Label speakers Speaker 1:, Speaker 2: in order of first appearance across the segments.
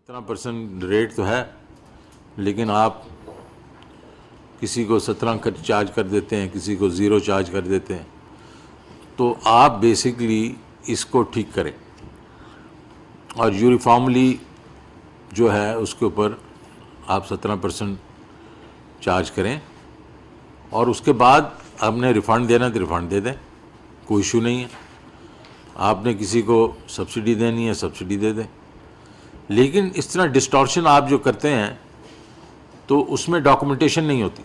Speaker 1: 17% rate تو ہے، لیکن آپ کسی کو 17 چارج کر دیتے ہیں، کسی کو 0 چارج کر دیتے ہیں. تو آپ بیسکلی اس کو ٹھیک کریں اور یونیفارملی جو ہے اس کے اوپر آپ 17% چارج کریں، اور اس کے بعد آپ نے ریفنڈ دینا تو ریفنڈ دے دیں، کوئی ایشو نہیں ہے. آپ نے کسی کو سبسڈی دینی ہے سبسڈی دے دیں. لیکن اس طرح ڈسٹورشن آپ جو کرتے ہیں تو اس میں ڈاکومنٹیشن نہیں ہوتی.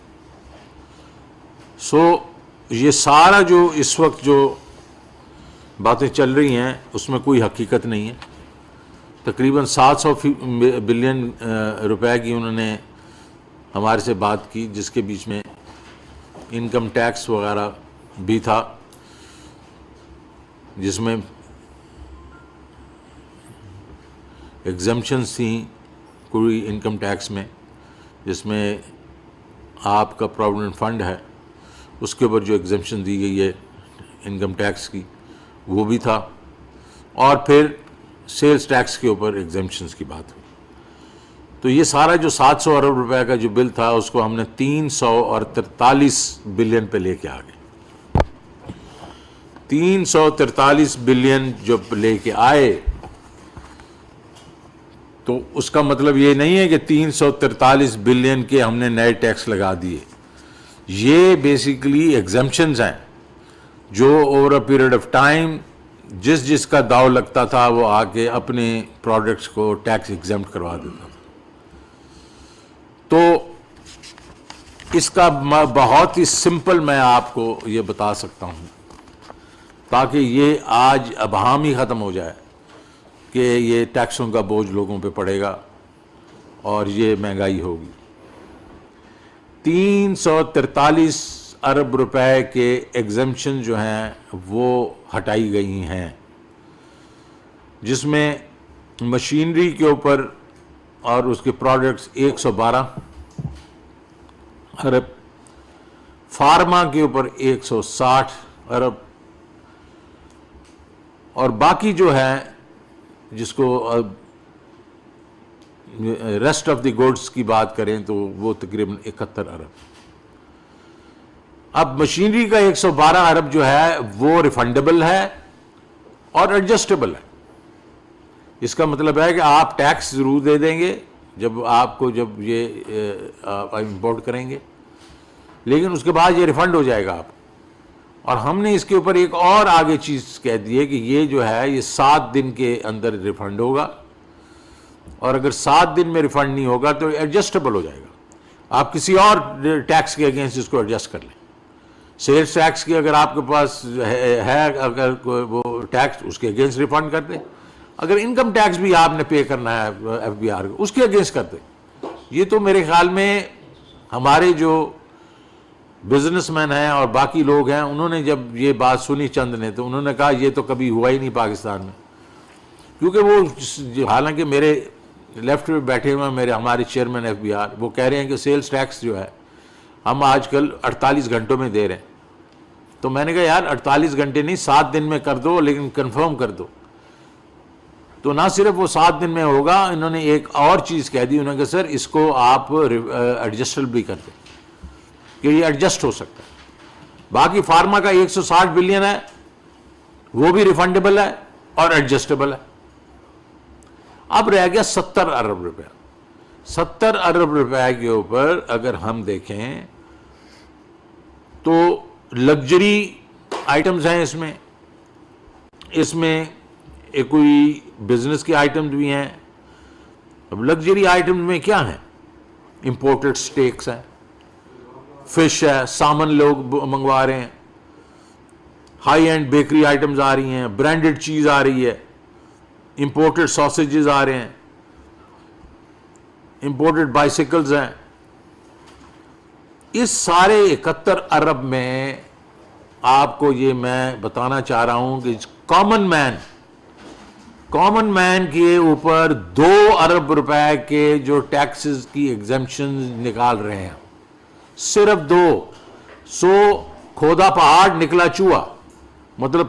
Speaker 1: یہ سارا جو اس وقت جو باتیں چل رہی ہیں اس میں کوئی حقیقت نہیں ہے. تقریباً 700 بلین روپے کی انہوں نے ہمارے سے بات کی، جس کے بیچ میں انکم ٹیکس وغیرہ بھی تھا، جس میں ایگزمپشنز تھیں کوئی انکم ٹیکس میں، جس میں آپ کا پروویڈنٹ فنڈ ہے اس کے اوپر جو ایگزمپشن دی گئی ہے انکم ٹیکس کی وہ بھی تھا، اور پھر سیلز ٹیکس کے اوپر ایگزمپشنز کی بات ہوئی. تو یہ سارا جو 700 ارب روپے کا جو بل تھا اس کو ہم نے 343 بلین پہ لے کے آ گئے. 343 بلین جب لے کے آئے تو اس کا مطلب یہ نہیں ہے کہ 343 بلین کے ہم نے نئے ٹیکس لگا دیے. یہ بیسیکلی ایگزمپشنز ہیں جو over a period of time جس کا داؤ لگتا تھا وہ آ کے اپنے پروڈکٹس کو ٹیکس ایگزمپٹ کروا دیتا تھا. تو اس کا بہت ہی سمپل میں آپ کو یہ بتا سکتا ہوں تاکہ یہ آج ابہام ہی ختم ہو جائے کہ یہ ٹیکسوں کا بوجھ لوگوں پہ پڑے گا اور یہ مہنگائی ہوگی. 343 ارب روپے کے ایگزمپشن جو ہیں وہ ہٹائی گئی ہیں، جس میں مشینری کے اوپر اور اس کے پروڈکٹس 112 ارب، فارما کے اوپر 160 ارب، اور باقی جو ہے جس کو ریسٹ آف دی گوڈس کی بات کریں تو وہ تقریباً 71 ارب. اب مشینری کا 112 ارب جو ہے وہ ریفنڈیبل ہے اور ایڈجسٹیبل ہے. اس کا مطلب ہے کہ آپ ٹیکس ضرور دے دیں گے جب یہ امپورٹ کریں گے، لیکن اس کے بعد یہ ریفنڈ ہو جائے گا آپ. اور ہم نے اس کے اوپر ایک اور آگے چیز کہہ دی ہے کہ یہ جو ہے یہ 7 دن کے اندر ریفنڈ ہوگا، اور اگر 7 دن میں ریفنڈ نہیں ہوگا تو ایڈجسٹیبل ہو جائے گا. آپ کسی اور ٹیکس کے اگینسٹ اس کو ایڈجسٹ کر لیں. سیلز ٹیکس کی اگر آپ کے پاس ہے اگر وہ ٹیکس اس کے اگینسٹ ریفنڈ کر دیں. اگر انکم ٹیکس بھی آپ نے پے کرنا ہے ایف بی آر کو اس کے اگینسٹ کر دیں. یہ تو میرے خیال میں ہمارے جو بزنس مین ہیں اور باقی لوگ ہیں انہوں نے جب یہ بات سنی چند نے تو انہوں نے کہا یہ تو کبھی ہوا ہی نہیں پاکستان میں. کیونکہ وہ حالانکہ میرے لیفٹ میں بیٹھے ہوئے ہمارے چیئرمین ایف بی آر وہ کہہ رہے ہیں کہ سیلز ٹیکس جو ہے ہم آج کل 48 گھنٹوں میں دے رہے ہیں. تو میں نے کہا یار 48 گھنٹے نہیں 7 دن میں کر دو، لیکن کنفرم کر دو. تو نہ صرف وہ 7 دن میں ہوگا، انہوں نے ایک اور چیز کہہ دی، انہوں نے کہا سر اس کو آپ ایڈجسٹل بھی کر دیں کہ یہ ایڈجسٹ ہو سکتا ہے. باقی فارما کا 160 بلین ہے وہ بھی ریفنڈیبل ہے اور ایڈجسٹیبل ہے. اب رہ گیا 70 ارب روپے. 70 ارب روپے کے اوپر اگر ہم دیکھیں تو لگژری آئٹمز ہیں اس میں ایک کوئی بزنس کے آئٹمز بھی ہیں. اب لگژری آئٹمز میں کیا ہیں؟ امپورٹڈ سٹیکس ہیں، فش ہے، سامن لوگ منگوا رہے ہیں، ہائی اینڈ بیکری آئٹمز آ رہی ہیں، برانڈڈ چیز آ رہی ہے، امپورٹڈ ساسیجز آ رہے ہیں، امپورٹڈ بائسیکلز ہیں. اس سارے 71 ارب میں آپ کو یہ میں بتانا چاہ رہا ہوں کہ کامن مین کے اوپر 2 ارب روپے کے جو ٹیکسز کی ایگزمپشن نکال رہے ہیں، صرف 2. کھودا پہاڑ نکلا چوہا. مطلب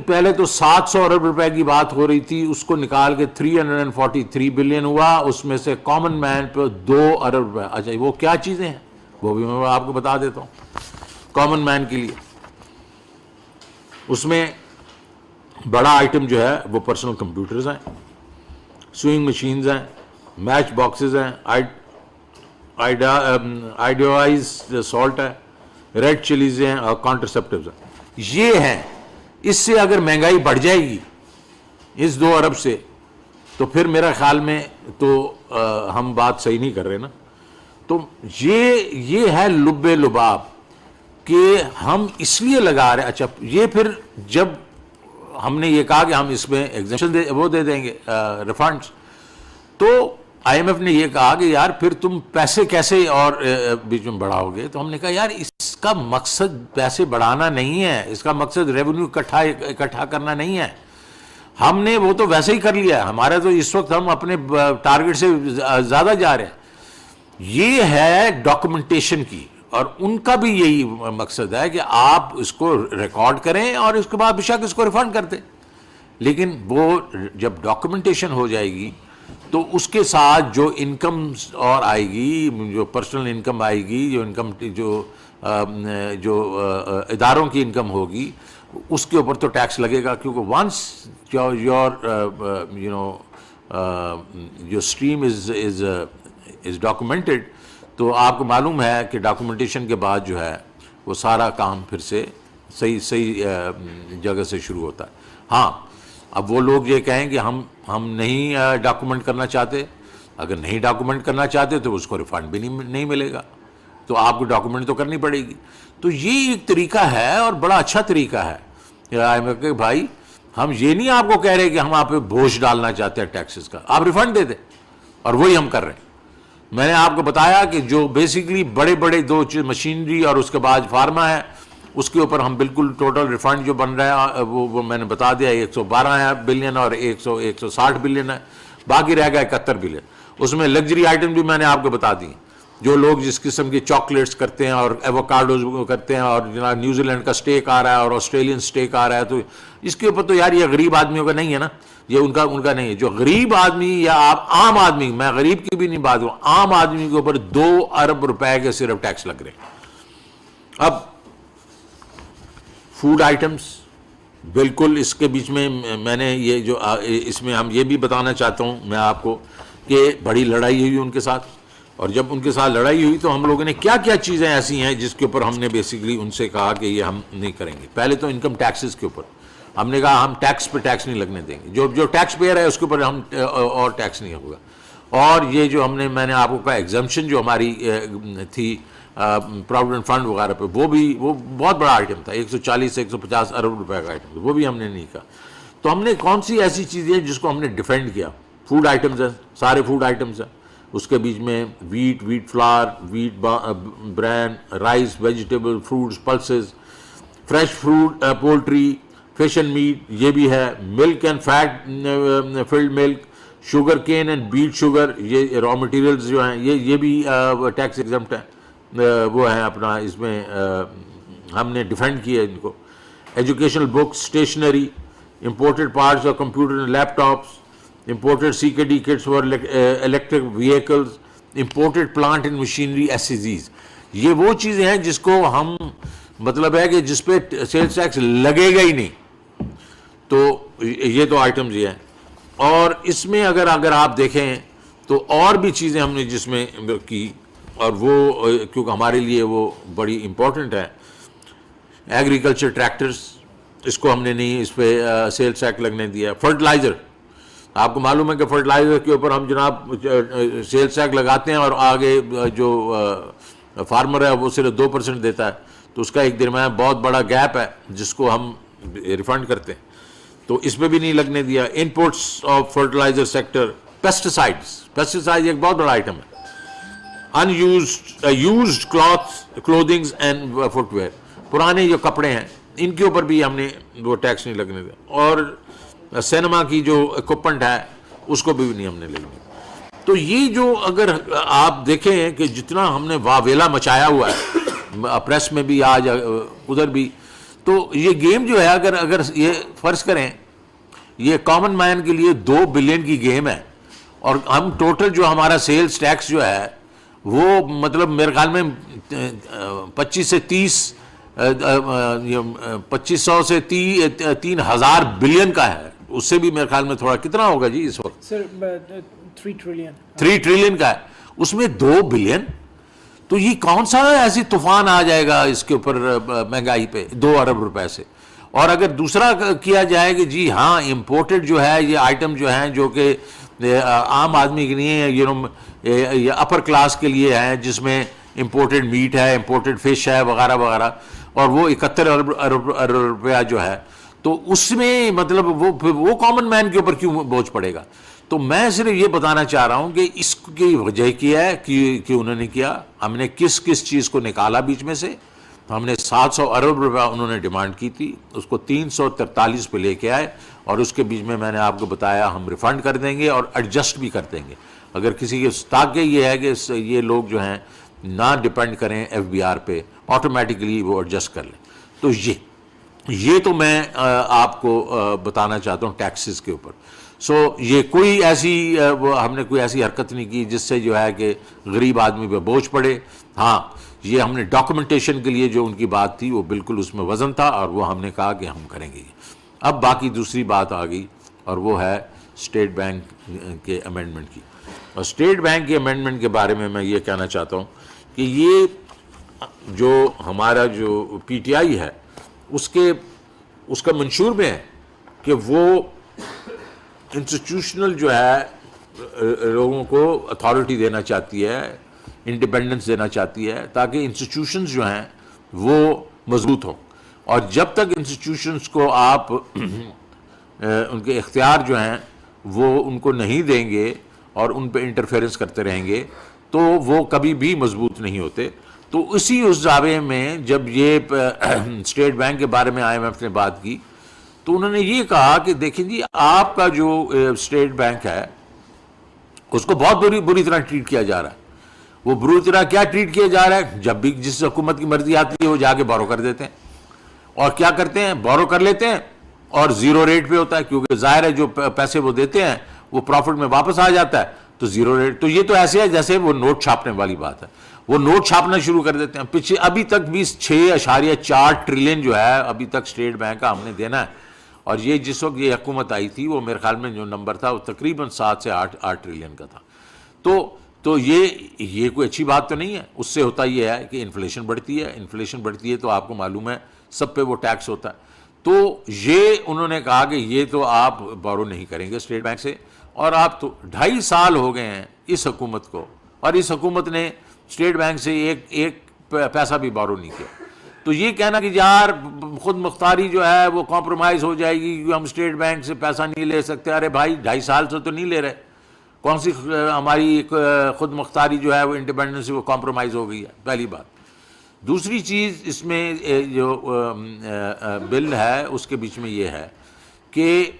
Speaker 1: پہلے تو 700 ارب روپے کی بات ہو رہی تھی، اس کو نکال کے 343 بلین ہوا، اس میں سے کامن مین پہ 2 ارب روپے. اچھا وہ کیا چیزیں ہیں وہ بھی میں آپ کو بتا دیتا ہوں کامن مین کے لیے. اس میں بڑا آئٹم جو ہے وہ پرسنل کمپیوٹرز ہیں، سوئنگ مشینز ہیں، میچ باکسز ہیں، آئیڈیوائز سالٹ ہے، ریڈ چلیز ہیں اور کانٹرسپٹیوز ہیں. یہ ہیں. اس سے اگر مہنگائی بڑھ جائے گی اس 2 ارب سے تو پھر میرا خیال میں تو ہم بات صحیح نہیں کر رہے نا. تو یہ ہے لب لباب کہ ہم اس لیے لگا رہے. اچھا یہ پھر جب ہم نے یہ کہا کہ ہم اس میں ایگزیمپشن وہ دے دیں گے ریفنڈس، تو آئی ایم ایف نے یہ کہا کہ یار پھر تم پیسے کیسے اور بیچ میں بڑھاؤ گے. تو ہم نے کہا یار اس کا مقصد پیسے بڑھانا نہیں ہے، اس کا مقصد ریونیو اکٹھا کرنا نہیں ہے. ہم نے وہ تو ویسے ہی کر لیا ہے، ہمارا تو اس وقت ہم اپنے ٹارگٹ سے زیادہ جا رہے ہیں. یہ ہے ڈاکومنٹیشن کی، اور ان کا بھی یہی مقصد ہے کہ آپ اس کو ریکارڈ کریں اور اس کے بعد بے شک اس کو ریفنڈ کر دیں. لیکن وہ جب ڈاکومنٹیشن ہو جائے گی تو اس کے ساتھ جو انکم اور آئے گی، جو پرسنل انکم آئے گی، جو انکم جو اداروں کی انکم ہوگی، اس کے اوپر تو ٹیکس لگے گا. کیونکہ once your stream is documented, تو آپ کو معلوم ہے کہ ڈاکومنٹیشن کے بعد جو ہے وہ سارا کام پھر سے صحیح جگہ سے شروع ہوتا ہے. ہاں اب وہ لوگ یہ کہیں کہ ہم نہیں ڈاکومنٹ کرنا چاہتے، اگر نہیں ڈاکومنٹ کرنا چاہتے تو اس کو ریفنڈ بھی نہیں ملے گا، تو آپ کو ڈاکومنٹ تو کرنی پڑے گی. تو یہ ایک طریقہ ہے اور بڑا اچھا طریقہ ہے کہ بھائی ہم یہ نہیں آپ کو کہہ رہے کہ ہم آپ پہ بوجھ ڈالنا چاہتے ہیں ٹیکسز کا، آپ ریفنڈ دے دیں، اور وہی ہم کر رہے ہیں. میں نے آپ کو بتایا کہ جو بیسیکلی بڑے 2 مشینری اور اس کے بعد فارما ہے، اس کے اوپر ہم بالکل ٹوٹل ریفنڈ جو بن رہا ہے وہ میں نے بتا دیا 112 بلین اور 160 بلین ہے، باقی رہ گیا 71 بلین. اس میں لگژری آئٹم بھی میں نے آپ کو بتا دی، جو لوگ جس قسم کی چاکلیٹس کرتے ہیں اور ایووکاڈوز کرتے ہیں، اور جناب نیوزی لینڈ کا سٹیک آ رہا ہے اور آسٹریلین سٹیک آ رہا ہے، تو اس کے اوپر تو یار یہ غریب آدمیوں کا نہیں ہے نا، یہ ان کا نہیں ہے. جو غریب آدمی یا آپ عام آدمی، میں غریب کی بھی نہیں بات ہوں، عام آدمی کے اوپر 2 ارب روپے کے صرف ٹیکس لگ رہے ہیں. اب فوڈ آئٹمس بالکل اس کے بیچ میں نے یہ جو اس میں ہم یہ بھی بتانا چاہتا ہوں میں آپ کو کہ بڑی لڑائی ہوئی ان کے ساتھ، اور جب ان کے ساتھ لڑائی ہوئی تو ہم لوگوں نے کیا چیزیں ایسی ہیں جس کے اوپر ہم نے بیسیکلی ان سے کہا کہ یہ ہم نہیں کریں گے. پہلے تو انکم ٹیکسز کے اوپر ہم نے کہا ہم ٹیکس پہ ٹیکس نہیں لگنے دیں گے، جو ٹیکس پیئر ہے اس کے اوپر ہم اور ٹیکس نہیں ہوگا. اور یہ جو میں نے آپ کو کہا ایگزمپشن جو ہماری تھی پراویڈنٹ فنڈ وغیرہ پہ، وہ بہت بڑا آئٹم تھا، 140 سے 150 ارب روپے کا آئٹم تھا، وہ بھی ہم نے نہیں کہا. تو ہم نے کون سی ایسی چیزیں جس کو ہم نے ڈیفینڈ کیا؟ فوڈ آئٹمز ہیں، سارے فوڈ آئٹمز ہیں. اس کے بیچ میں wheat flour, wheat bran, rice, vegetable, fruits, pulses, fresh fruit, poultry, fish and meat, یہ بھی ہے. Milk and fat fluid milk, sugar cane and beet sugar, یہ را مٹیریلز جو ہیں یہ بھی ٹیکس ایگزمپٹ ہیں، وہ ہیں اپنا. اس میں ہم نے ڈیفینڈ کیا ان کو. Educational books, stationery, imported parts اور computer and laptops, imported CKD kits for electric vehicles, imported plant and machinery SEZs. یہ وہ چیزیں ہیں جس کو ہم مطلب ہے کہ جس پہ سیلز ٹیکس لگے گا ہی نہیں. تو یہ تو آئٹمز یہ ہیں. اور اس میں اگر آپ دیکھیں تو اور بھی چیزیں ہم نے جس میں کی، اور وہ کیونکہ ہمارے لیے وہ بڑی امپورٹنٹ ہے. ایگریکلچر ٹریکٹرز، اس کو ہم نے نہیں، اس پہ سیلز ٹیکس لگنے دیا. فرٹیلائزر، آپ کو معلوم ہے کہ فرٹیلائزر کے اوپر ہم جناب سیلز ٹیکس لگاتے ہیں اور آگے جو فارمر ہے وہ صرف 2% دیتا ہے، تو اس کا ایک درمیان بہت بڑا گیپ ہے جس کو ہم ریفنڈ کرتے ہیں، تو اس پہ بھی نہیں لگنے دیا. Inputs of fertilizer sector, pesticide ایک بہت بڑا آئٹم ہے. Used clothings and footwear, پرانے جو کپڑے ہیں ان کے اوپر بھی ہم نے وہ ٹیکس نہیں لگنے دیا. اور سینما کی جو اکوپمنٹ ہے اس کو بھی نہیں ہم نے لگنے. تو یہ جو اگر آپ دیکھیں کہ جتنا ہم نے واویلا مچایا ہوا ہے پریس میں بھی آج ادھر بھی، تو یہ گیم جو ہے اگر یہ فرض کریں یہ کامن مین کے لیے 2 بلین کی گیم ہے اور ہم ٹوٹل جو ہمارا سیلز ٹیکس جو ہے وہ مطلب میرے خیال میں 25 سے 30 2500 سے 3000 بلین کا ہے. اس سے بھی میرے خیال میں تھوڑا کتنا ہوگا جی اس وقت؟
Speaker 2: سر 3
Speaker 1: ٹریلین کا ہے, اس میں 2 بلین. تو یہ کون سا ایسی طوفان آ جائے گا اس کے اوپر مہنگائی پہ 2 ارب روپے سے. اور اگر دوسرا کیا جائے کہ جی ہاں امپورٹڈ جو ہے یہ آئٹم جو ہیں جو کہ عام آدمی کے لیے یہ اپر کلاس کے لیے ہیں, جس میں امپورٹڈ میٹ ہے, امپورٹڈ فش ہے وغیرہ وغیرہ, اور وہ 71 ارب روپیہ جو ہے, تو اس میں مطلب وہ کامن مین کے اوپر کیوں بوجھ پڑے گا؟ تو میں صرف یہ بتانا چاہ رہا ہوں کہ اس کی وجہ کیا ہے کہ انہوں نے کیا, ہم نے کس چیز کو نکالا بیچ میں سے. ہم نے 700 ارب روپیہ انہوں نے ڈیمانڈ کی تھی, اس کو 343 پہ لے کے آئے, اور اس کے بیچ میں نے آپ کو بتایا ہم ریفنڈ کر دیں گے اور ایڈجسٹ بھی کر دیں گے اگر کسی کے, تاکہ یہ ہے کہ یہ لوگ جو ہیں نہ ڈپینڈ کریں ایف بی آر پہ, آٹومیٹکلی وہ ایڈجسٹ کر لیں. تو یہ تو میں آپ کو بتانا چاہتا ہوں ٹیکسز کے اوپر. سو یہ کوئی ایسی ہم نے کوئی ایسی حرکت نہیں کی جس سے جو ہے کہ غریب آدمی پہ بوجھ پڑے. ہاں یہ ہم نے ڈاکومنٹیشن کے لیے جو ان کی بات تھی وہ بالکل اس میں وزن تھا, اور وہ ہم نے کہا کہ ہم کریں گے. اب باقی دوسری بات آ گئی اور وہ ہے اسٹیٹ بینک کے امینڈمنٹ کی. اور اسٹیٹ بینک کے امینڈمنٹ کے بارے میں یہ کہنا چاہتا ہوں کہ یہ جو ہمارا جو پی ٹی آئی ہے اس کا منشور میں ہے کہ وہ انسٹیٹیوشنل جو ہے لوگوں کو اتھارٹی دینا چاہتی ہے, انڈیپینڈنس دینا چاہتی ہے, تاکہ انسٹیٹیوشنز جو ہیں وہ مضبوط ہوں. اور جب تک انسٹیٹیوشنز کو آپ ان کے اختیار جو ہیں وہ ان کو نہیں دیں گے اور ان پہ انٹرفیئرنس کرتے رہیں گے تو وہ کبھی بھی مضبوط نہیں ہوتے. تو اس زاویے میں جب یہ اسٹیٹ بینک کے بارے میں آئی ایم ایف نے بات کی تو انہوں نے یہ کہا کہ دیکھیں جی آپ کا جو اسٹیٹ بینک ہے اس کو بہت بری طرح ٹریٹ کیا جا رہا ہے. وہ بری طرح کیا ٹریٹ کیا جا رہا ہے؟ جب بھی جس حکومت کی مرضی آتی ہے وہ جا کے بورو کر دیتے ہیں, اور کیا کرتے ہیں, بورو کر لیتے ہیں اور 0 ریٹ پہ ہوتا ہے, کیونکہ ظاہر ہے جو پیسے وہ دیتے ہیں وہ پروفٹ میں واپس آ جاتا ہے, تو 0 ریٹ. تو یہ تو ایسے ہے جیسے وہ نوٹ چھاپنے والی بات ہے, وہ نوٹ چھاپنا شروع کر دیتے ہیں. پیچھے ابھی تک بھی 6.4 ٹریلین جو ہے ابھی تک اسٹیٹ بینک کا ہم نے دینا ہے, اور یہ جس وقت یہ حکومت آئی تھی وہ میرے خیال میں جو نمبر تھا وہ تقریباً 7 سے 8 ٹریلین کا تھا. تو یہ کوئی اچھی بات تو نہیں ہے. اس سے ہوتا یہ ہے کہ انفلیشن بڑھتی ہے تو آپ کو معلوم ہے سب پہ وہ ٹیکس ہوتا ہے. تو یہ انہوں نے کہا کہ یہ تو آپ بورو نہیں کریں گے اسٹیٹ بینک سے, اور آپ تو 2.5 سال ہو گئے ہیں اس حکومت کو, اور اس حکومت نے اسٹیٹ بینک سے ایک پیسہ بھی بورو نہیں کیا. تو یہ کہنا کہ یار خود مختاری جو ہے وہ کمپرومائز ہو جائے گی کیونکہ ہم اسٹیٹ بینک سے پیسہ نہیں لے سکتے, ارے بھائی 2.5 سال سے تو نہیں لے رہے, کون سی ہماری خود مختاری جو ہے وہ انڈیپینڈنس وہ کمپرومائز ہو گئی ہے, پہلی بات. دوسری چیز اس میں جو بل ہے اس کے بیچ میں یہ ہے کہ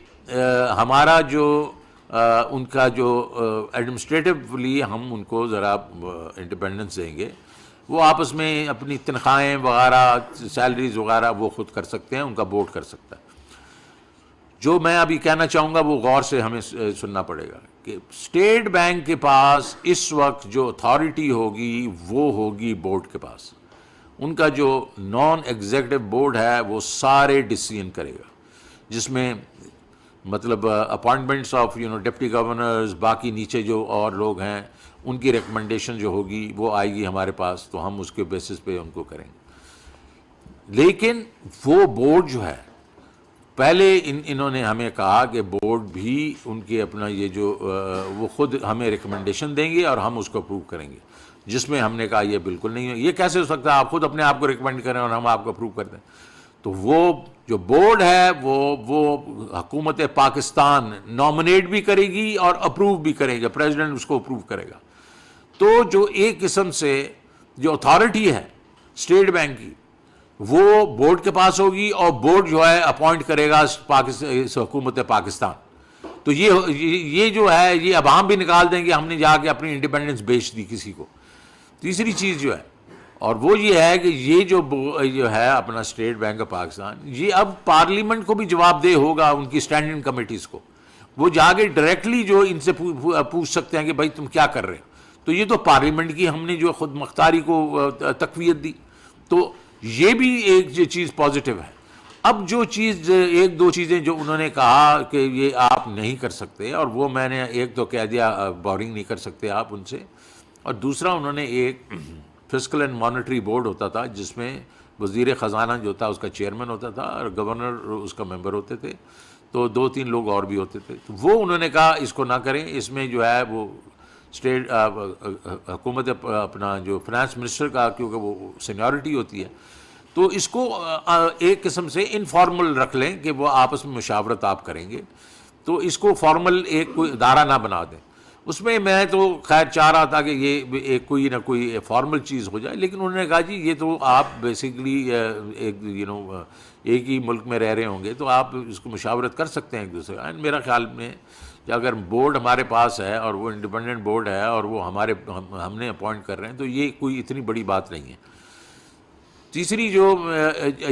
Speaker 1: ہمارا جو ان کا جو ایڈمنسٹریٹولی ہم ان کو ذرا انڈیپینڈنس دیں گے, وہ آپس میں اپنی تنخواہیں وغیرہ سیلریز وغیرہ وہ خود کر سکتے ہیں, ان کا بورڈ کر سکتا ہے. جو میں ابھی کہنا چاہوں گا وہ غور سے ہمیں سننا پڑے گا کہ اسٹیٹ بینک کے پاس اس وقت جو اتھارٹی ہوگی وہ ہوگی بورڈ کے پاس. ان کا جو نان ایگزیکٹو بورڈ ہے وہ سارے ڈیسیژن کرے گا, جس میں مطلب اپوائنٹمنٹس آف ڈپٹی گورنرز, باقی نیچے جو اور لوگ ہیں ان کی ریکمنڈیشن جو ہوگی وہ آئے گی ہمارے پاس, تو ہم اس کے بیسس پہ ان کو کریں گے. لیکن وہ بورڈ جو ہے پہلے انہوں نے ہمیں کہا کہ بورڈ بھی ان کے اپنا یہ جو وہ خود ہمیں ریکمنڈیشن دیں گے اور ہم اس کو اپروو کریں گے, جس میں ہم نے کہا یہ بالکل نہیں ہے, یہ کیسے ہو سکتا ہے آپ خود اپنے آپ کو ریکمینڈ کریں اور ہم آپ کو اپروو کر دیں. تو وہ جو بورڈ ہے وہ حکومت پاکستان نامنیٹ بھی کرے گی اور اپروو بھی کرے گا, پریزیڈنٹ اس کو اپروو کرے گا. تو جو ایک قسم سے جو اتھارٹی ہے اسٹیٹ بینک کی وہ بورڈ کے پاس ہوگی, اور بورڈ جو ہے اپوائنٹ کرے گا حکومت پاکستان. تو یہ جو ہے یہ عوام بھی نکال دیں گے ہم نے جا کے اپنی انڈیپینڈنس بیچ دی کسی کو. تیسری چیز جو ہے اور وہ یہ ہے کہ یہ جو ہے اپنا اسٹیٹ بینک آف پاکستان، یہ اب پارلیمنٹ کو بھی جواب دہ ہوگا، ان کی اسٹینڈنگ کمیٹیز کو، وہ جا کے ڈائریکٹلی جو ان سے پوچھ سکتے ہیں کہ بھائی تم کیا کر رہے ہو. تو یہ تو پارلیمنٹ کی ہم نے جو خود مختاری کو تقویت دی، تو یہ بھی ایک چیز پازیٹیو ہے. اب جو چیز ایک دو چیزیں جو انہوں نے کہا کہ یہ آپ نہیں کر سکتے، اور وہ میں نے ایک تو کہہ دیا بورنگ نہیں کر سکتے آپ ان سے، اور دوسرا انہوں نے ایک فسکل اینڈ مانیٹری بورڈ ہوتا تھا جس میں وزیر خزانہ جو تھا اس کا چیئرمین ہوتا تھا اور گورنر اس کا ممبر ہوتے تھے، تو 2-3 لوگ اور بھی ہوتے تھے. تو وہ انہوں نے کہا اس کو نہ کریں، اس میں جو ہے وہ اسٹیٹ حکومت اپنا جو فنانس منسٹر کا، کیونکہ وہ سینیورٹی ہوتی ہے، تو اس کو ایک قسم سے انفارمل رکھ لیں کہ وہ آپس میں مشاورت آپ کریں گے، تو اس کو فارمل ایک کوئی ادارہ نہ بنا دیں. اس میں میں تو خیر چاہ رہا تھا کہ یہ ایک کوئی نہ کوئی فارمل چیز ہو جائے، لیکن انہوں نے کہا جی یہ تو آپ بیسیکلی ایک ہی ملک میں رہ رہے ہوں گے تو آپ اس کو مشاورت کر سکتے ہیں ایک دوسرے. میرا خیال میں کہ اگر بورڈ ہمارے پاس ہے اور وہ انڈیپینڈنٹ بورڈ ہے اور وہ ہم نے اپوائنٹ کر رہے ہیں، تو یہ کوئی اتنی بڑی بات نہیں ہے. تیسری جو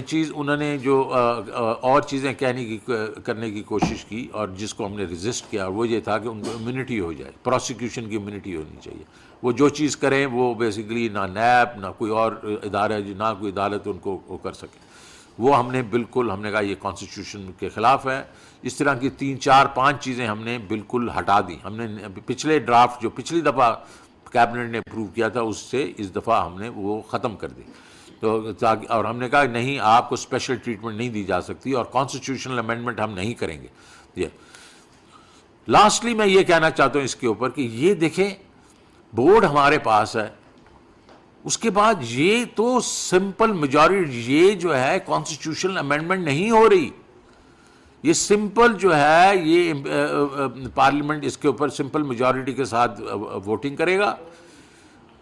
Speaker 1: چیز انہوں نے جو اور چیزیں کرنے کی کوشش کی اور جس کو ہم نے ریزسٹ کیا، وہ یہ تھا کہ ان کو امیونٹی ہو جائے، پروسیکیوشن کی امیونٹی ہونی چاہیے. وہ جو چیز کریں وہ بیسیکلی نہ نیب نہ کوئی اور ادارہ، نہ کوئی عدالت ان کو وہ کر سکے. وہ ہم نے کہا یہ کانسٹیٹیوشن کے خلاف ہے. اس طرح کی 3-4-5 چیزیں ہم نے بالکل ہٹا دی. ہم نے پچھلے ڈرافٹ جو پچھلی دفعہ کیبنٹ نے اپروو کیا تھا اس سے اس دفعہ ہم نے وہ ختم کر دی. تو اور ہم نے کہا نہیں، آپ کو اسپیشل ٹریٹمنٹ نہیں دی جا سکتی اور کانسٹیٹیوشنل امینڈمنٹ ہم نہیں کریں گے. لاسٹلی میں یہ کہنا چاہتا ہوں اس کے اوپر کہ یہ دیکھیں بورڈ ہمارے پاس ہے، اس کے بعد یہ تو سمپل میجورٹی، یہ جو ہے کانسٹیٹیوشنل امینڈمنٹ نہیں ہو رہی، یہ سمپل جو ہے یہ پارلیمنٹ اس کے اوپر سمپل میجورٹی کے ساتھ ووٹنگ کرے گا.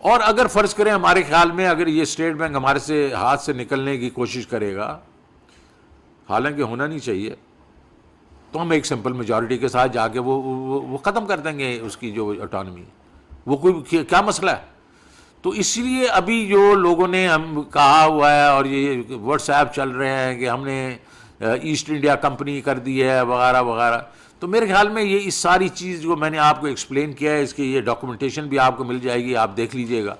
Speaker 1: اور اگر فرض کریں ہمارے خیال میں اگر یہ اسٹیٹ بینک ہمارے سے ہاتھ سے نکلنے کی کوشش کرے گا، حالانکہ ہونا نہیں چاہیے، تو ہم ایک سمپل میجورٹی کے ساتھ جا کے وہ ختم کر دیں گے اس کی جو اٹانومی. وہ کوئی کیا مسئلہ ہے؟ تو اس لیے ابھی جو لوگوں نے ہم کہا ہوا ہے اور یہ واٹس ایپ چل رہے ہیں کہ ہم نے ایسٹ انڈیا کمپنی کر دی ہے وغیرہ وغیرہ، تو میرے خیال میں یہ اس ساری چیز جو میں نے آپ کو ایکسپلین کیا ہے، اس کی یہ ڈاکومنٹیشن بھی آپ کو مل جائے گی، آپ دیکھ لیجئے گا.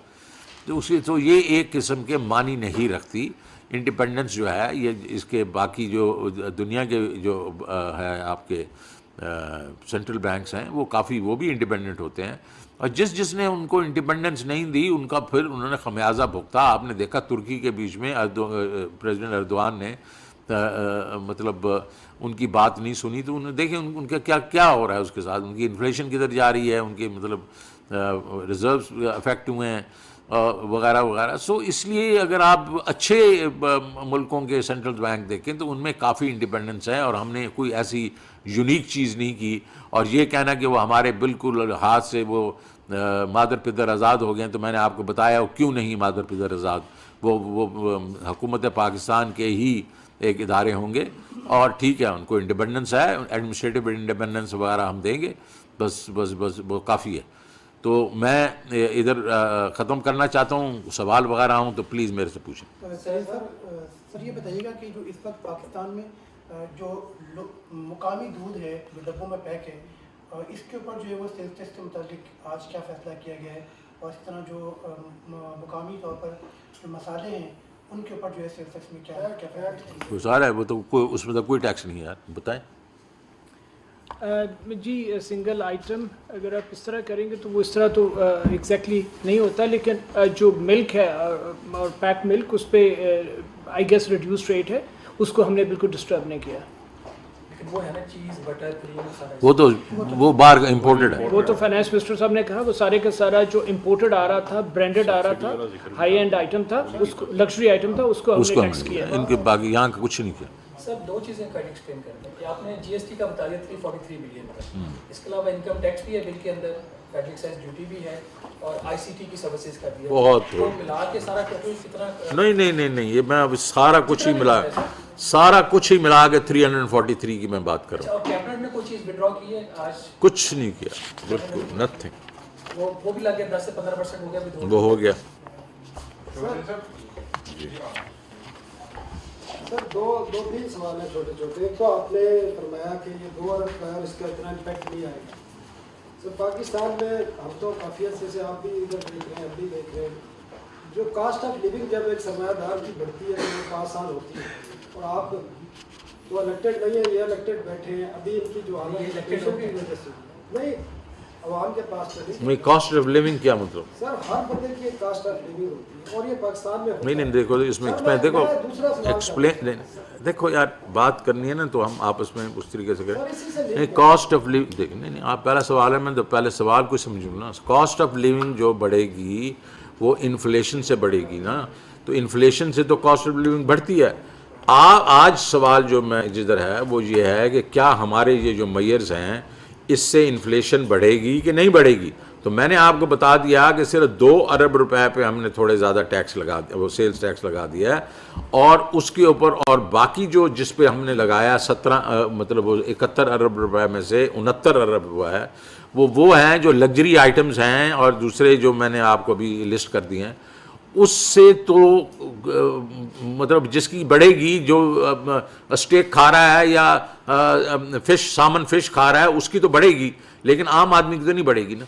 Speaker 1: تو یہ ایک قسم کے معنی نہیں رکھتی. انڈیپینڈنس جو ہے یہ اس کے باقی جو دنیا کے جو ہے آپ کے سینٹرل بینکس ہیں وہ کافی وہ بھی انڈیپینڈنٹ ہوتے ہیں، اور جس نے ان کو انڈیپینڈنس نہیں دی ان کا پھر انہوں نے خمیازہ بھگتا. آپ نے دیکھا ترکی کے بیچ میں پریزیڈنٹ اردوان نے مطلب ان کی بات نہیں سنی، تو انہیں دیکھیں ان کا کیا ہو رہا ہے اس کے ساتھ، ان کی انفلیشن کدھر جا رہی ہے، ان کے مطلب ریزروز افیکٹ ہوئے ہیں وغیرہ وغیرہ. سو اس لیے اگر آپ اچھے ملکوں کے سینٹرل بینک دیکھیں تو ان میں کافی انڈیپینڈنس ہے، اور ہم نے کوئی ایسی یونیک چیز نہیں کی. اور یہ کہنا کہ وہ ہمارے بالکل ہاتھ سے وہ مادر پدر آزاد ہو گئے ہیں، تو میں نے آپ کو بتایا کیوں نہیں مادر پدر آزاد. وہ حکومت پاکستان کے ہی ایک ادارے ہوں گے، اور ٹھیک ہے ان کو انڈیپینڈنس ہے، ایڈمنسٹریٹو انڈیپینڈنس وغیرہ ہم دیں گے، بس وہ کافی ہے. تو میں ادھر ختم کرنا چاہتا ہوں. سوال وغیرہ ہوں تو پلیز میرے سے پوچھیں.
Speaker 2: سر یہ بتائیے گا کہ جو اس وقت پاکستان میں جو مقامی دودھ ہے جو ڈبوں میں پیک ہے، اس کے اوپر جو ہے وہ سیلز ٹیکس کے متعلق آج کیا فیصلہ کیا گیا ہے، اور اس طرح جو مقامی طور پر جو مسالے ہیں ان کے اوپر جو ہے سیلز ٹیکس میں کیا
Speaker 1: سارا ہے وہ تو اس میں تو کوئی ٹیکس نہیں ہے یار، بتائیں.
Speaker 3: جی سنگل آئٹم اگر آپ اس طرح کریں گے تو وہ اس طرح تو ایگزیکٹلی نہیں ہوتا، لیکن جو ملک ہے اور پیک ملک اس پہ آئی گیس ریڈیوس ریٹ ہے، اس کو ہم نے بالکل ڈسٹرب نہیں کیا.
Speaker 2: وہ ہے نا چیز بٹر کریم،
Speaker 1: وہ تو وہ باہر امپورٹڈ ہے.
Speaker 3: وہ تو فائنانس منسٹر صاحب نے کہا وہ سارے کا سارا جو امپورٹڈ آ رہا تھا، برانڈڈ آ رہا تھا، ہائی اینڈ آئٹم تھا، اس کو لگژری آئٹم تھا، اس کو ہم نے ٹیکس کیا.
Speaker 1: ان کے باقی یہاں کا کچھ نہیں کیا.
Speaker 4: سر دو چیزیں کا ایکسپلین کرتے ہیں کہ آپ نے جی ایس ٹی کا بتایا 343 بلین کا، اس کے علاوہ انکم ٹیکس بھی ہے بل کے اندر، فیڈرل ایکسائز ڈیوٹی بھی ہے، اور آئی سی ٹی کی سروسز کا بھی ہے.
Speaker 1: بہت
Speaker 4: تو ملا کے سارا ٹوٹل کتنا؟
Speaker 1: نہیں یہ میں اب سارا کچھ ہی ملا کے 343 کی میں بات کر رہا ہوں.
Speaker 4: اور کیبنٹ نے کوئی چیز وڈرا کی ہے آج؟
Speaker 1: کچھ نہیں کیا، بالکل نتھنگ.
Speaker 4: وہ بھی لگ گیا 10 سے 15% ہو گیا.
Speaker 1: وہ ہو گیا.
Speaker 5: سر دو تین سوال ہیں چھوٹے چھوٹے. ایک تو آپ نے فرمایا کہ یہ 2 ارب کا ہے اور اس کا اتنا امپیکٹ نہیں آئے گا. سر پاکستان میں ہم تو کافی عرصے سے آپ بھی ادھر دیکھ رہے ہیں, اب بھی دیکھ رہے ہیں, جو کاسٹ آف لیونگ جب ایک سرمایہ دار کی بڑھتی ہے وہ 5 سال ہوتی ہے, اور آپ تو الیکٹڈ نہیں ہیں, یہ الیکٹڈ بیٹھے ہیں, ابھی ان کی جو حالت کی وجہ سے نہیں عوام کے پاس تو
Speaker 1: کاسٹ آف لیونگ کیا مطلب؟
Speaker 5: سر ہر بندے کی ایک کاسٹ آف لیونگ ہوتی ہے, اور یہ پاکستان میں
Speaker 1: نہیں دیکھو اس میں دیکھو ایکسپلین, دیکھو یار بات کرنی ہے نا تو ہم آپس میں اس طریقے سے کریں. کاسٹ آف لیونگ دیکھ نہیں آپ پہلا سوال ہے, میں تو پہلے سوال کو سمجھوں نا. کاسٹ آف لیونگ جو بڑھے گی وہ انفلیشن سے بڑھے گی نا, تو انفلیشن سے تو کاسٹ آف لیونگ بڑھتی ہے. آج سوال جو میں جدھر ہے وہ یہ ہے کہ کیا ہمارے یہ جو میئرز ہیں اس سے انفلیشن بڑھے گی کہ نہیں بڑھے گی. تو میں نے آپ کو بتا دیا کہ صرف 2 ارب روپے پہ ہم نے تھوڑے زیادہ ٹیکس لگا دیا, وہ سیلز ٹیکس لگا دیا ہے, اور اس کے اوپر اور باقی جو جس پہ ہم نے لگایا 17 مطلب وہ 71 ارب روپے میں سے 69 ارب ہوا ہے, وہ ہیں جو لگژری آئٹمز ہیں, اور دوسرے جو میں نے آپ کو ابھی لسٹ کر دی ہیں اس سے تو مطلب جس کی بڑھے گی جو اسٹیک کھا رہا ہے یا سامن فش کھا رہا ہے اس کی تو بڑھے گی, لیکن عام آدمی کی تو نہیں بڑھے گی نا.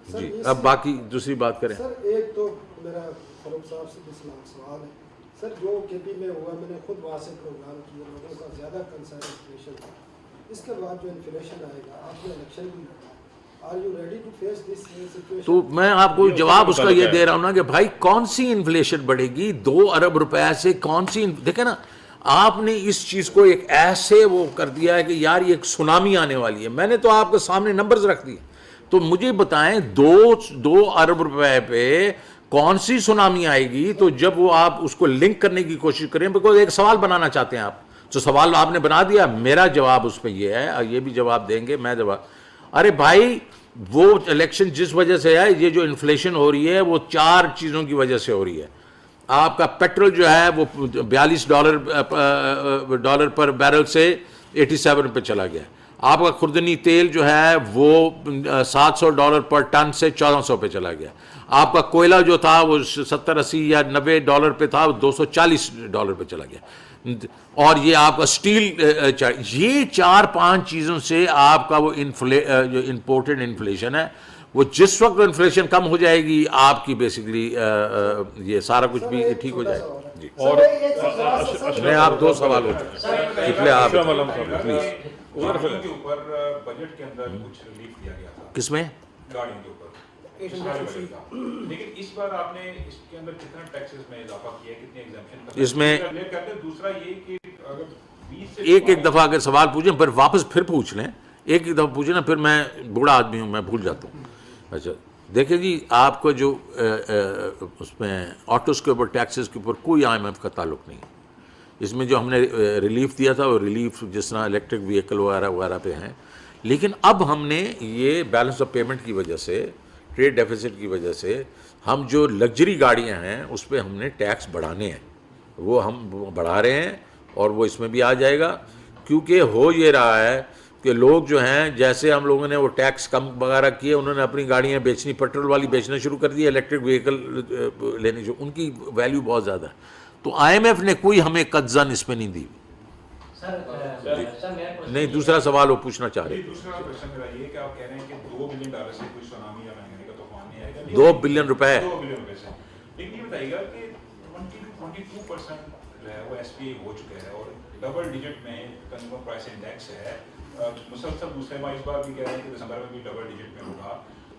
Speaker 1: جی اب باقی دوسری بات کریں.
Speaker 5: سر ایک تو میرا فاروق صاحب سے بھی سوال ہے. سر جو کے پی میں ہوا, میں نے خود وہاں سے پروگرام کیا, لوگوں کا زیادہ کنسرن انفلیشن تھا. اس کے بعد جو انفلیشن آئے گا, آپ نے الیکشن بھی لڑا, are you ready to face this situation?
Speaker 1: تو میں آپ کو جواب اس کا یہ دے رہا ہوں نا کہ بھائی کون سی انفلیشن بڑھے گی 2 ارب روپے سے, کون سی دیکھیں نا آپ نے اس چیز کو ایک ایسے وہ کر دیا ہے کہ یار یہ ایک سونامی آنے والی ہے. میں نے تو آپ کے سامنے نمبرز رکھ دیے, تو مجھے بتائیں 2 ارب روپے پہ کون سی سونامی آئے گی. تو جب وہ آپ اس کو لنک کرنے کی کوشش کریں, بیکاز ایک سوال بنانا چاہتے ہیں آپ, تو سوال آپ نے بنا دیا. میرا جواب اس پہ یہ ہے, اور یہ بھی جواب دیں گے میں جواب, ارے بھائی وہ الیکشن جس وجہ سے ہے, یہ جو انفلیشن ہو رہی ہے وہ 4 چیزوں کی وجہ سے ہو رہی ہے. آپ کا پیٹرول جو ہے وہ $42 پر بیرل سے 87 پہ چلا گیا. آپ کا خوردنی تیل جو ہے وہ $700 پر ٹن سے 1400 پہ چلا گیا. آپ کا کوئلہ جو تھا وہ 70 80 یا $90 پہ تھا, وہ $240 پہ چلا گیا. اور یہ آپ کا اسٹیل, یہ 4-5 چیزوں سے آپ کا وہ جو امپورٹڈ انفلیشن ہے, وہ جس وقت انفلیشن کم ہو جائے گی آپ کی بیسیکلی یہ سارا کچھ بھی ٹھیک ہو جائے گا. جی اور میں آپ 2 سوال ہو چکے پچھلے آپ پلیز.
Speaker 6: گاڑیوں کے اوپر بجٹ کے اندر کچھ ریلیف دیا گیا تھا,
Speaker 1: کس میں
Speaker 6: گاڑیوں کے اوپر, لیکن اس بار آپ نے اس کے اندر کتنا ٹیکسز میں اضافہ کیا, کتنے ایگزمپشن
Speaker 1: اس میں
Speaker 6: کرتے. دوسرا یہ کہ اگر 20 سے
Speaker 1: ایک دفعہ اگر سوال پوچھیں پھر واپس پھر پوچھ لیں, ایک دفعہ پوچھیں نا, پھر میں بوڑھا آدمی ہوں میں بھول جاتا ہوں. اچھا دیکھیں جی, آپ کو جو اس میں آٹوز کے اوپر ٹیکسز کے اوپر کوئی IMF کا تعلق نہیں. اس میں جو ہم نے ریلیف دیا تھا وہ ریلیف جس طرح الیکٹرک وہیکل وغیرہ وغیرہ پہ ہیں, لیکن اب ہم نے یہ بیلنس آف پیمنٹ کی وجہ سے, ٹریڈ ڈیفیسٹ کی وجہ سے, ہم جو لگژری گاڑیاں ہیں اس پہ ہم نے ٹیکس بڑھانے ہیں, وہ ہم بڑھا رہے ہیں, اور وہ اس میں بھی آ جائے گا. کیونکہ ہو یہ رہا ہے کہ لوگ جو ہیں, جیسے ہم لوگوں نے وہ ٹیکس کم وغیرہ کیے, انہوں نے اپنی گاڑیاں بیچنی, پیٹرول والی بیچنا شروع کر دی, الیکٹرک وہیکل لینے جو ان کی ویلیو بہت زیادہ ہے. تو IMF نے کوئی ہمیں قدزن اس پہ نہیں دی. نہیں دوسرا سوال وہ پوچھنا چاہ رہے ہیں.
Speaker 6: دوسرا کوشچن میرا یہ کہ آپ کہہ رہے ہیں کہ $2 بلین سے کوئی سونامی یا مہنگائی کا طوفان نہیں آئے گا.
Speaker 1: 2 بلین روپے
Speaker 6: 2 بلین روپے سے, لیکن یہ بتائیے گا کہ 20-22% جو ہے وہ SPI ہو چکا ہے, اور ڈبل ڈیجٹ میں کنزیومر پرائس انڈیکس ہے. مسلسل دوسرے ماہ اس بار بھی کہہ رہے ہیں کہ دسمبر میں بھی ڈبل ڈیجٹ میں ہوگا.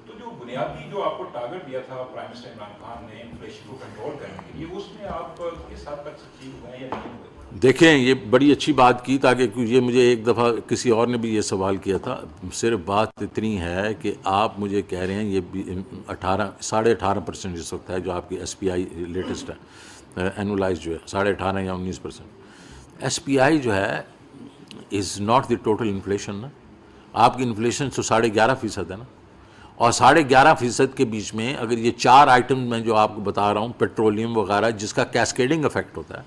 Speaker 6: تو جو بنیادی جو آپ کو ٹارگٹ دیا تھا پرائم منسٹر عمران خان نے انفلیشن کو کنٹرول کرنے کے لیے, اس میں آپ کس حد تک سکسیڈ ہوئے ہیں یا نہیں ہوئے؟
Speaker 1: دیکھیں یہ بڑی اچھی بات کی, تاکہ یہ مجھے ایک دفعہ کسی اور نے بھی یہ سوال کیا تھا. صرف بات اتنی ہے کہ آپ مجھے کہہ رہے ہیں یہ 18.5% اس وقت ہے جو آپ کی SPI لیٹسٹ ہے, اینولائز جو ہے 18.5 یا 19%. SPI جو ہے is not the total inflation نا. آپ کی انفلیشن تو 11.5% ہے نا, اور 11.5% کے بیچ میں اگر یہ 4 آئٹم میں جو آپ کو بتا رہا ہوں, پیٹرولیم وغیرہ, جس کا کیسکیڈنگ افیکٹ ہوتا ہے,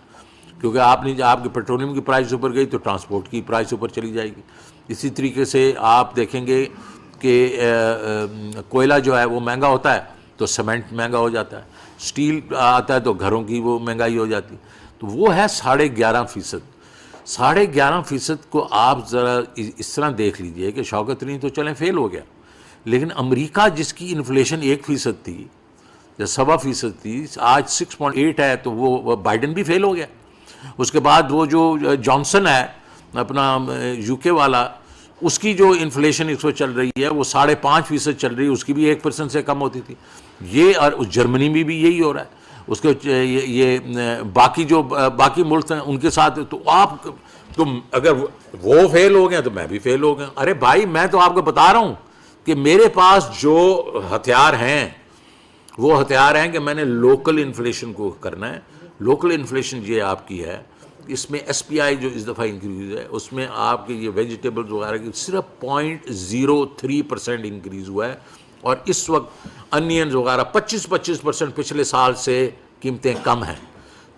Speaker 1: کیونکہ آپ کی پیٹرولیم کی پرائز اوپر گئی تو ٹرانسپورٹ کی پرائز اوپر چلی جائے گی. اسی طریقے سے آپ دیکھیں گے کہ کوئلہ جو ہے وہ مہنگا ہوتا ہے تو سیمنٹ مہنگا ہو جاتا ہے، اسٹیل آتا ہے تو گھروں کی وہ مہنگائی ہو جاتی، تو وہ ہے 11.5%۔ 11.5% کو آپ ذرا اس طرح دیکھ لیجئے کہ شوکت ترین تو چلیں فیل ہو گیا، لیکن امریکہ جس کی انفلیشن 1% تھی یا 1.25% تھی، آج 6.8 ہے، تو وہ بائیڈن بھی فیل ہو گیا۔ اس کے بعد وہ جو جانسن ہے اپنا یو کے والا، اس کی جو انفلیشن اس وقت چل رہی ہے وہ 5.5% چل رہی ہے، اس کی بھی 1% سے کم ہوتی تھی۔ یہ اور جرمنی میں بھی یہی ہو رہا ہے، اس کے یہ باقی ملک ہیں ان کے ساتھ، تو آپ تم اگر وہ فیل ہو گئے تو میں بھی فیل ہو گیا۔ ارے بھائی میں تو آپ کو بتا رہا ہوں کہ میرے پاس جو ہتھیار ہیں وہ ہتھیار ہیں کہ میں نے لوکل انفلیشن کو کرنا ہے۔ لوکل انفلیشن یہ آپ کی ہے، اس میں ایس پی آئی جو اس دفعہ انکریز ہے، اس میں آپ کے یہ ویجیٹیبلز وغیرہ کی صرف 0.03% انکریز ہوا ہے، اور اس وقت انینز وغیرہ 25% پچھلے سال سے قیمتیں کم ہیں۔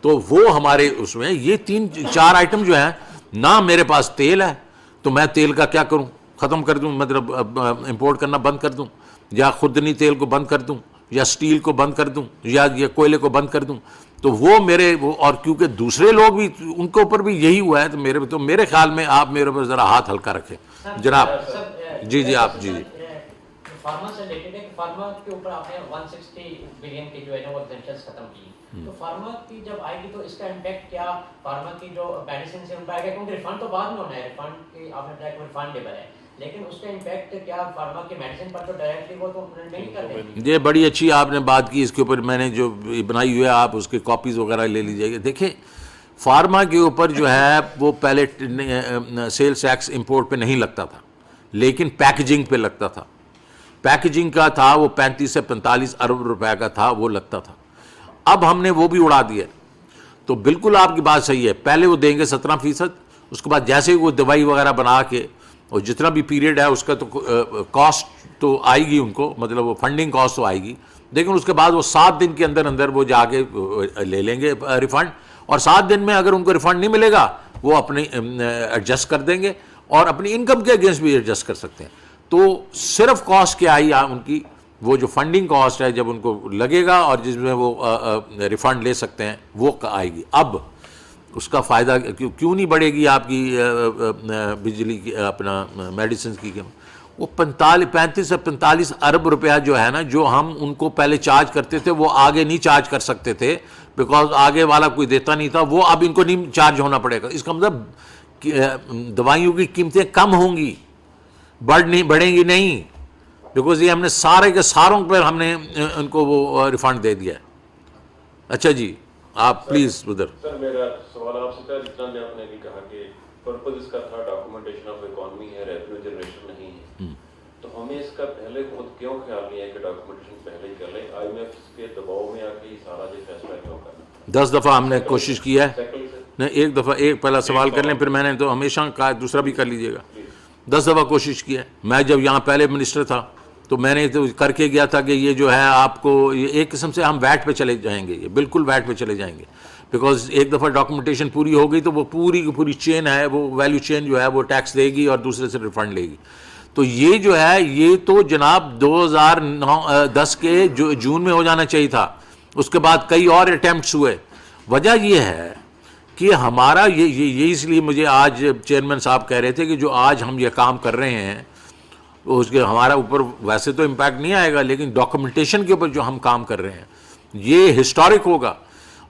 Speaker 1: تو وہ ہمارے اس میں یہ 3-4 آئٹم جو ہیں، نہ میرے پاس تیل ہے تو میں تیل کا کیا کروں، ختم کر دوں، مطلب امپورٹ کرنا بند کر دوں، یا خوردنی تیل کو بند کر دوں، یا سٹیل کو بند کر دوں، یا یہ کوئلے کو بند کر دوں، تو وہ اور کیونکہ دوسرے لوگ بھی ان کے اوپر بھی یہی ہوا ہے، تو میرے خیال میں آپ میرے اوپر ذرا ہاتھ ہلکا رکھیں جناب۔ جی آپ جی
Speaker 7: فارما سے ریلیٹڈ ہے کہ فارما کے اوپر آپ نے 160 بلین کے جو ہے نا وہ ایگزمپشنز ختم کی، تو فارما کی جب آئے گی تو اس کا امپیکٹ کیا فارما کی جو میڈیسن سے ان پر آئے گا، کیونکہ ریفنڈ تو بعد میں ہونا ہے، ریفنڈ کی آپ نے بتایا کہ ریفنڈیبل ہے، لیکن اس کا امپیکٹ کیا فارما کے میڈیسن پر تو ڈائریکٹلی وہ تو نہیں کر رہے۔
Speaker 1: یہ بڑی اچھی آپ نے بات کی، اس کے اوپر میں نے جو بنائی ہوئی ہے آپ اس کے کاپیز وغیرہ لے لیجیے گا۔ دیکھیں فارما کے اوپر جو ہے وہ پہلے سیلز ٹیکس امپورٹ پہ نہیں لگتا تھا، لیکن پیکیجنگ پہ لگتا تھا، پیکیجنگ کا تھا وہ 35 سے 45 ارب روپے کا تھا، وہ لگتا تھا۔ اب ہم نے وہ بھی اڑا دیا، تو بالکل آپ کی بات صحیح ہے، پہلے وہ دیں گے 17%، اس کے بعد جیسے وہ دوائی وغیرہ بنا کے اور جتنا بھی پیریڈ ہے اس کا تو کاسٹ تو آئے گی ان کو، مطلب وہ فنڈنگ کاسٹ تو آئے گی، لیکن اس کے بعد وہ 7 دن کے اندر وہ جا کے لے لیں گے ریفنڈ، اور 7 دن میں اگر ان کو ریفنڈ نہیں ملے گا وہ اپنی ایڈجسٹ کر دیں گے، اور اپنی انکم کے اگینسٹ بھی ایڈجسٹ کر سکتے ہیں۔ تو صرف کاسٹ کیا آئی ان کی، وہ جو فنڈنگ کاسٹ ہے جب ان کو لگے گا اور جس میں وہ ریفنڈ لے سکتے ہیں وہ آئے گی۔ اب اس کا فائدہ کیوں نہیں بڑھے گی آپ کی بجلی کی اپنا میڈیسنز کی قیمت؟ وہ 35 سے 45 ارب روپیہ جو ہے نا، جو ہم ان کو پہلے چارج کرتے تھے وہ آگے نہیں چارج کر سکتے تھے، بیکاز آگے والا کوئی دیتا نہیں تھا، وہ اب ان کو نہیں چارج ہونا پڑے گا۔ اس کا مطلب دوائیوں کی قیمتیں کم ہوں گی، بڑھیں گی نہیں، بیکاز یہ ہم نے سارے کے ساروں پر ہم نے ان کو وہ ریفنڈ دے دیا ہے۔ اچھا جی آپ پلیز ادھر۔
Speaker 8: سر میرا سوال آپ سے تھا، جتنا میں آپ نے بھی کہا کہ پرپز اس کا تھا ڈاکومنٹیشن آف اکانومی ہے، ریونیو جنریشن نہیں ہے، تو ہمیں اس کا پہلے خود کیوں خیال نہیں ہے کہ ڈاکومنٹیشن پہلے ہی کر لیں؟ آئی ایم ایف کے دباؤ میں آ کے سارا جو فیصلہ کیوں کرنا؟
Speaker 1: 10 دفعہ ہم نے کوشش کی ہے، نہیں ایک دفعہ ایک پہلا سوال کر لیں، پھر میں نے تو ہمیشہ کہا دوسرا بھی کر لیجیے گا۔ 10 دفعہ کوشش کی ہے۔ میں جب یہاں پہلے منسٹر تھا تو میں نے تو کر کے گیا تھا کہ یہ جو ہے آپ کو ایک قسم سے ہم ویٹ پہ چلے جائیں گے، یہ بالکل ویٹ پہ چلے جائیں گے، بیکاز ایک دفعہ ڈاکومنٹیشن پوری ہو گئی تو وہ پوری کی پوری چین ہے، وہ ویلیو چین جو ہے وہ ٹیکس دے گی اور دوسرے سے ریفنڈ لے گی۔ تو یہ جو ہے یہ تو جناب 2010 کے جون میں ہو جانا چاہیے تھا، اس کے بعد کئی اور اٹیمپٹس ہوئے۔ وجہ یہ ہے کہ ہمارا یہ اس لیے مجھے آج چیئرمین صاحب کہہ رہے تھے کہ جو آج ہم یہ کام کر رہے ہیں اس کے ہمارا اوپر ویسے تو امپیکٹ نہیں آئے گا، لیکن ڈاکومنٹیشن کے اوپر جو ہم کام کر رہے ہیں یہ ہسٹورک ہوگا۔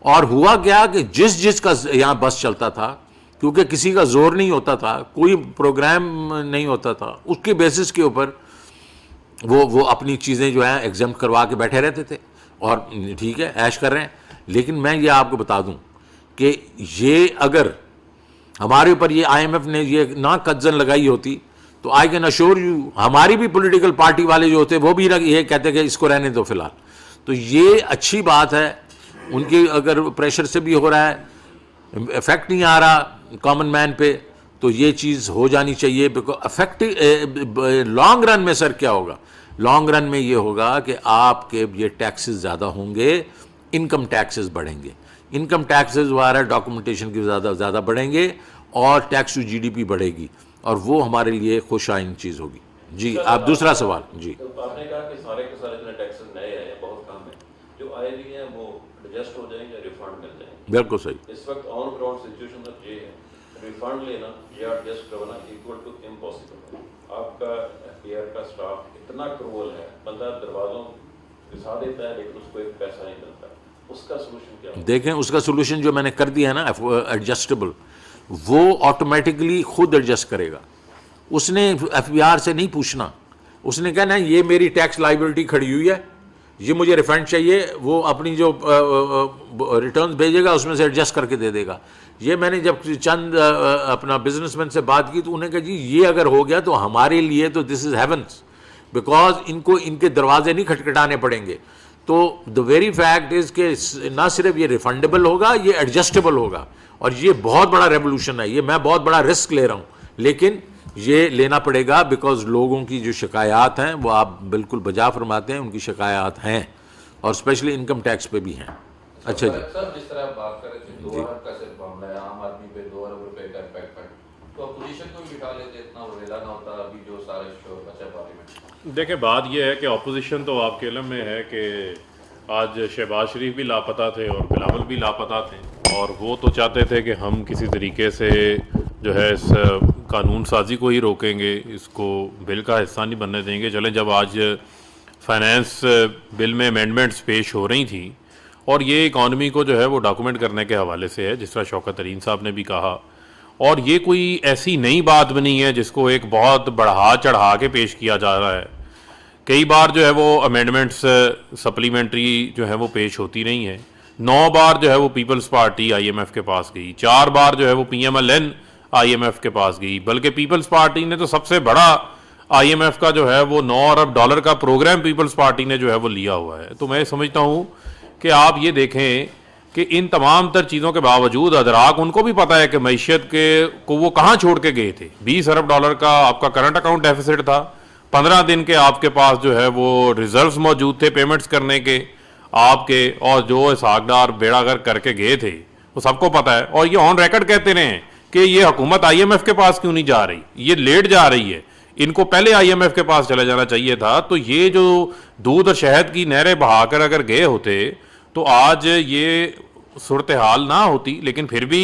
Speaker 1: اور ہوا کیا کہ جس کا یہاں بس چلتا تھا، کیونکہ کسی کا زور نہیں ہوتا تھا، کوئی پروگرام نہیں ہوتا تھا، اس کے بیسس کے اوپر وہ اپنی چیزیں جو ہیں ایگزمپٹ کروا کے بیٹھے رہتے تھے، اور ٹھیک ہے عیش کر رہے ہیں۔ لیکن میں یہ آپ کو بتا دوں کہ یہ اگر ہمارے اوپر یہ آئی ایم ایف نے یہ نہ قدزن لگائی ہوتی تو آئی کین اشور یو ہماری بھی پولیٹیکل پارٹی والے جو ہوتے وہ بھی یہ کہتے کہ اس کو رہنے دو فی الحال۔ تو یہ اچھی بات ہے، ان کی اگر پریشر سے بھی ہو رہا ہے، افیکٹ نہیں آ رہا کامن مین پہ، تو یہ چیز ہو جانی چاہیے، بیکاز افیکٹ لانگ رن میں سر کیا ہوگا؟ لانگ رن میں یہ ہوگا کہ آپ کے یہ ٹیکسز زیادہ ہوں گے، انکم ٹیکسز بڑھیں گے، انکم ٹیکسز وغیرہ ڈاکومنٹیشن کی زیادہ بڑھیں گے، اور tax to G D P بڑھے گی، اور وہ ہمارے لیے خوش آئند چیز ہوگی۔ جی آپ دوسرا سوال۔ جی
Speaker 8: آپ نے کہا کہ سارے کے سارے اتنے ٹیکسز نئے ہیں، بہت بڑھائے بھی ہیں وہ ایڈجسٹ ہو جائیں یا ریفنڈ مل جائیں گے؟
Speaker 1: بالکل صحیح.
Speaker 8: اس وقت آن گراؤنڈ سچویشن اب یہ ہے ریفنڈ لینا یا ایڈجسٹ کروانا ایکول ٹو امپاسبل ہے. آپ کا ایف پی آر کا اسٹاف اتنا کرول ہے, بندہ دروازوں گھسا دیتا ہے لیکن اس کو ایک پیسہ نہیں ملتا. اس کا سولوشن کیا ہے؟
Speaker 1: دیکھیں اس کا سولوشن جو میں نے کر دیا ہے نا ایڈجسٹیبل, وہ آٹومیٹکلی خود ایڈجسٹ کرے گا. اس نے ایف بی آر سے نہیں پوچھنا, اس نے کہنا یہ میری ٹیکس لائبلٹی کھڑی ہوئی ہے, یہ مجھے ریفنڈ چاہیے, وہ اپنی جو ریٹرنز بھیجے گا اس میں سے ایڈجسٹ کر کے دے دے گا. یہ میں نے جب چند اپنا بزنس مین سے بات کی تو انہیں کہا جی یہ اگر ہو گیا تو ہمارے لیے تو دس از ہیونس, بیکاز ان کو ان کے دروازے نہیں کھٹکھٹانے پڑیں گے. تو دا ویری فیکٹ از کہ نہ صرف یہ ریفنڈیبل ہوگا, یہ ایڈجسٹیبل ہوگا, اور یہ بہت بڑا ریولوشن ہے. یہ میں بہت بڑا رسک لے رہا ہوں, لیکن یہ لینا پڑے گا بیکاز لوگوں کی جو شکایات ہیں وہ آپ بالکل بجا فرماتے ہیں, ان کی شکایات ہیں, اور اسپیشلی انکم ٹیکس پہ بھی ہیں. اچھا جی
Speaker 9: سر, جس طرح آپ بات کر رہے تھے 2 ارب کا صرف معاملہ ہے, عام آدمی پہ 2 ارب روپے کا امپیکٹ ہے, تو اپوزیشن کو بھی بٹھا لیتے, اتنا ویلا نہ ہوتا ابھی جو سارے شور بچا پارلیمنٹ.
Speaker 10: دیکھیں بات یہ ہے کہ اپوزیشن تو آپ کے علم میں ہے کہ آج شہباز شریف بھی لاپتہ تھے اور بلاول بھی لاپتہ تھے, اور وہ تو چاہتے تھے کہ ہم کسی طریقے سے جو ہے اس قانون سازی کو ہی روکیں گے, اس کو بل کا حصہ نہیں بننے دیں گے. چلیں جب آج فائنینس بل میں امینڈمنٹس پیش ہو رہی تھیں, اور یہ اکانومی کو جو ہے وہ ڈاکومنٹ کرنے کے حوالے سے ہے جس طرح شوکت ترین صاحب نے بھی کہا, اور یہ کوئی ایسی نئی بات بنی ہے جس کو ایک بہت بڑھا چڑھا کے پیش کیا جا رہا ہے. کئی بار جو ہے وہ امینڈمنٹس سپلیمنٹری جو ہے وہ پیش ہوتی رہی ہیں. 9 بار جو ہے وہ Peoples Party I M F کے پاس گئی, 4 بار جو ہے وہ P M L N I M F کے پاس گئی, بلکہ پیپلز پارٹی نے تو سب سے بڑا آئی ایم ایف کا جو ہے وہ 9 ارب ڈالر کا پروگرام پیپلز پارٹی نے جو ہے وہ لیا ہوا ہے. تو میں سمجھتا ہوں کہ آپ یہ دیکھیں کہ ان تمام تر چیزوں کے باوجود ادراک ان کو بھی پتہ ہے کہ معیشت کے کو وہ کہاں چھوڑ کے گئے تھے. 20 ارب ڈالر کا آپ کا کرنٹ اکاؤنٹ ڈیفیسٹ تھا, 15 دن کے آپ کے پاس جو ہے وہ ریزروز موجود تھے پیمنٹس کرنے کے آپ کے, اور جو اسحاق ڈار بیڑا غرق کر کے گئے تھے وہ سب کو پتہ ہے. اور یہ آن ریکارڈ کہتے رہے ہیں کہ یہ حکومت آئی ایم ایف کے پاس کیوں نہیں جا رہی, یہ لیٹ جا رہی ہے, ان کو پہلے آئی ایم ایف کے پاس چلے جانا چاہیے تھا. تو یہ جو دودھ اور شہد کی نہریں بہا کر اگر گئے ہوتے تو آج یہ صورتحال نہ ہوتی. لیکن پھر بھی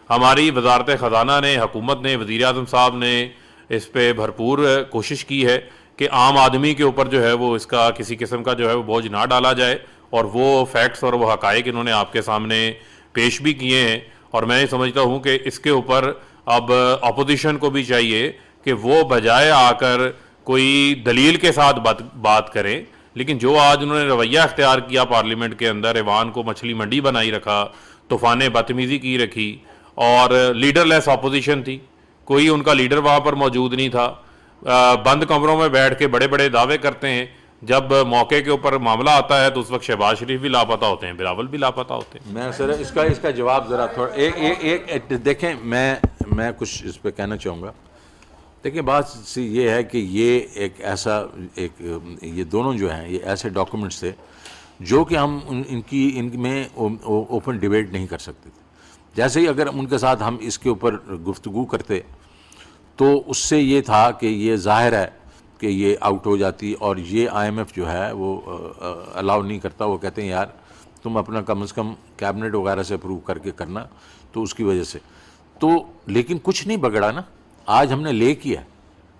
Speaker 10: ہماری وزارت خزانہ نے, حکومت نے, وزیر اعظم صاحب نے اس پہ بھرپور کوشش کی ہے کہ عام آدمی کے اوپر جو ہے وہ اس کا کسی قسم کا جو ہے وہ بوجھ نہ ڈالا جائے, اور وہ فیکٹس اور وہ حقائق انہوں نے آپ کے سامنے پیش بھی کیے ہیں. اور میں سمجھتا ہوں کہ اس کے اوپر اب اپوزیشن کو بھی چاہیے کہ وہ بجائے آ کر کوئی دلیل کے ساتھ بات کریں, لیکن جو آج انہوں نے رویہ اختیار کیا پارلیمنٹ کے اندر, ایوان کو مچھلی منڈی بنائی رکھا, طوفان بدتمیزی کی رکھی, اور لیڈر لیس اپوزیشن تھی, کوئی ان کا لیڈر وہاں پر موجود نہیں تھا, بند کمروں میں بیٹھ کے بڑے بڑے دعوے کرتے ہیں. جب موقع کے اوپر معاملہ آتا ہے تو اس وقت شہباز شریف بھی لاپتہ ہوتے ہیں, بلاول بھی لاپتہ ہوتے ہیں.
Speaker 1: میں سر اس کا جواب ذرا تھوڑا ایک دیکھیں, میں کچھ اس پہ کہنا چاہوں گا. دیکھیں بات سی یہ ہے کہ یہ ایک ایسا یہ دونوں جو ہیں یہ ایسے ڈاکومنٹس تھے جو کہ ہم ان میں اوپن ڈیبیٹ نہیں کر سکتے تھے. جیسے ہی اگر ان کے ساتھ ہم اس کے اوپر گفتگو کرتے تو اس سے یہ تھا کہ یہ ظاہر ہے کہ یہ آؤٹ ہو جاتی, اور یہ آئی ایم ایف جو ہے وہ الاؤ نہیں کرتا. وہ کہتے ہیں یار تم اپنا کم از کم کیبنٹ وغیرہ سے اپروو کر کے کرنا, تو اس کی وجہ سے تو لیکن کچھ نہیں بگڑا نا. آج ہم نے لے کیا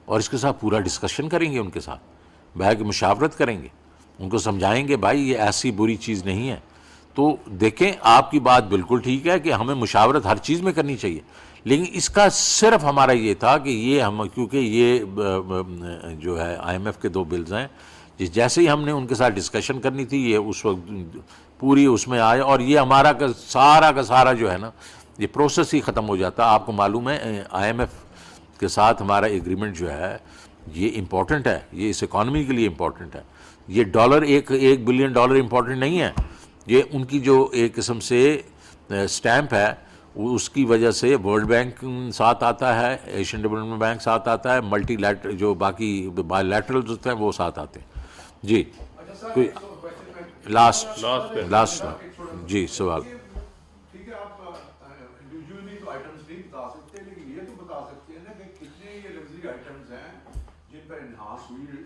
Speaker 1: اور اس کے ساتھ پورا ڈسکشن کریں گے, ان کے ساتھ بیٹھ کے مشاورت کریں گے, ان کو سمجھائیں گے بھائی یہ ایسی بری چیز نہیں ہے. تو دیکھیں آپ کی بات بالکل ٹھیک ہے کہ ہمیں مشاورت ہر چیز میں کرنی چاہیے, لیکن اس کا صرف ہمارا یہ تھا کہ یہ کیونکہ یہ جو ہے آئی ایم ایف کے 2 بلز ہیں, جیسے ہی ہم نے ان کے ساتھ ڈسکشن کرنی تھی یہ اس وقت پوری اس میں آئے, اور یہ ہمارا کا سارا جو ہے نا یہ پروسیس ہی ختم ہو جاتا. آپ کو معلوم ہے آئی ایم ایف کے ساتھ ہمارا ایگریمنٹ جو ہے یہ امپورٹنٹ ہے, یہ اس اکانومی کے لیے امپورٹنٹ ہے. یہ ڈالر ایک بلین ڈالر امپورٹنٹ نہیں ہے, یہ ان کی جو ایک قسم سے سٹیمپ ہے اس کی وجہ سے ورلڈ بینک ساتھ آتا ہے, ایشین ڈیولپمنٹ بینک ساتھ آتا ہے, ملٹی لیٹر جو باقی بائی لیٹرل ہوتے ہیں وہ ساتھ آتے ہیں. جی کوئی لاسٹ جی سوال.
Speaker 11: ٹھیک ہے, آپ انڈیویجولی تو آئٹمس نہیں بتا سکتے, لیکن یہ تو بتا سکتے ہیں نا کہ کتنے یہ لگژری آئٹمس ہیں جن پر انہانس ہوئی ہے